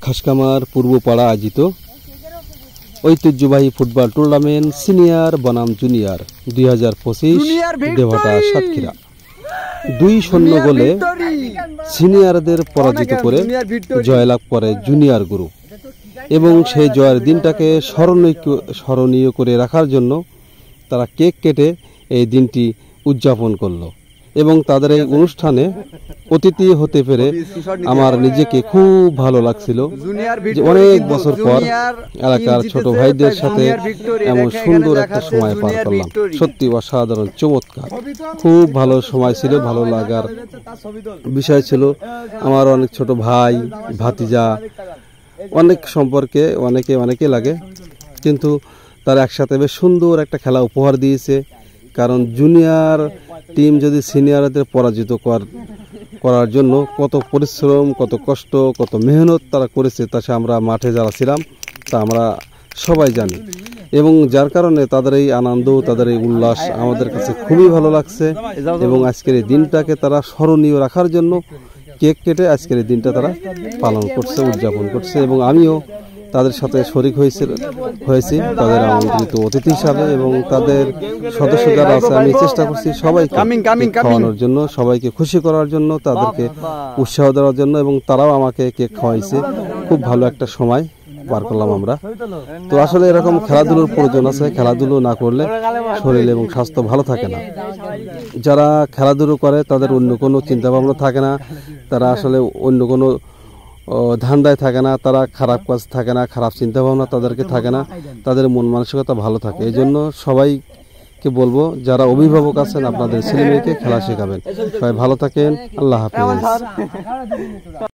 খাসকামার পূর্বপাড়া আয়োজিত ঐতিহ্যবাহী football tournament senior বনাম জুনিয়র 2025 দেভাটা সাতক্ষীরা 2-0 গোলে সিনিয়রদের পরাজিত করে জয়লাভ করে জুনিয়র গ্রুপ এবং সেই জয়ের দিনটাকে স্মরণীয় করে রাখার জন্য তারা কেক কেটে এই দিনটি উদযাপন করলো এবং তাদের এই অনুষ্ঠানে অতিথি হতে পেরে আমার নিজেকে খুব ভালো লাগছিল যে অনেক বছর পর এলাকার ছোট ভাইদের সাথে এমন সুন্দর একটা সময় পার করলাম। সত্যি অসাধারণ, চমৎকার, খুব ভালো সময় ছিল, ভালো লাগার বিষয় ছিল। আমার অনেক ছোট ভাই ভাতিজা অনেক সম্পর্কে অনেকে লাগে, কিন্তু তারা একসাথে বেশ সুন্দর একটা খেলা উপহার দিয়েছে। কারণ জুনিয়র টিম যদি সিনিয়রদের পরাজিত করার জন্য কত পরিশ্রম, কত কষ্ট, কত মেহনত তারা করেছে, তা সে আমরা মাঠে যারা ছিলাম তা আমরা সবাই জানি এবং যার কারণে তাদের এই আনন্দ, তাদের এই উল্লাস আমাদের কাছে খুবই ভালো লাগছে এবং আজকের এই দিনটাকে তারা স্মরণীয় রাখার জন্য কেক কেটে আজকের এই দিনটা তারা পালন করছে, উদযাপন করছে এবং আমিও তাদের সাথে শরিক হয়েছি তাদের আমন্ত্রিত অতিথি হিসাবে এবং তাদের সদস্য যারা আছে আমি চেষ্টা করছি সবাইকে খাওয়ানোর জন্য, সবাইকে খুশি করার জন্য, তাদেরকে উৎসাহ দেওয়ার জন্য এবং তারাও আমাকে কেক খাওয়াইছে। খুব ভালো একটা সময় পার করলাম আমরা। তো আসলে এরকম খেলাধুলোর প্রয়োজন আছে, খেলাধুলো না করলে শরীর এবং স্বাস্থ্য ভালো থাকে না। যারা খেলাধুলো করে তাদের অন্য কোনো চিন্তাভাবনা থাকে না, তারা আসলে অন্য কোনো ধান্দায় থাকে না, তারা খারাপ কাজ থাকে না, খারাপ চিন্তাভাবনা তাদেরকে থাকে না, তাদের মন মানসিকতা ভালো থাকে। এই জন্য সবাইকে বলবো যারা অভিভাবক আছেন আপনাদের ছেলেমেয়েকে খেলা শেখাবেন। সবাই ভালো থাকেন, আল্লাহ হাফেজ।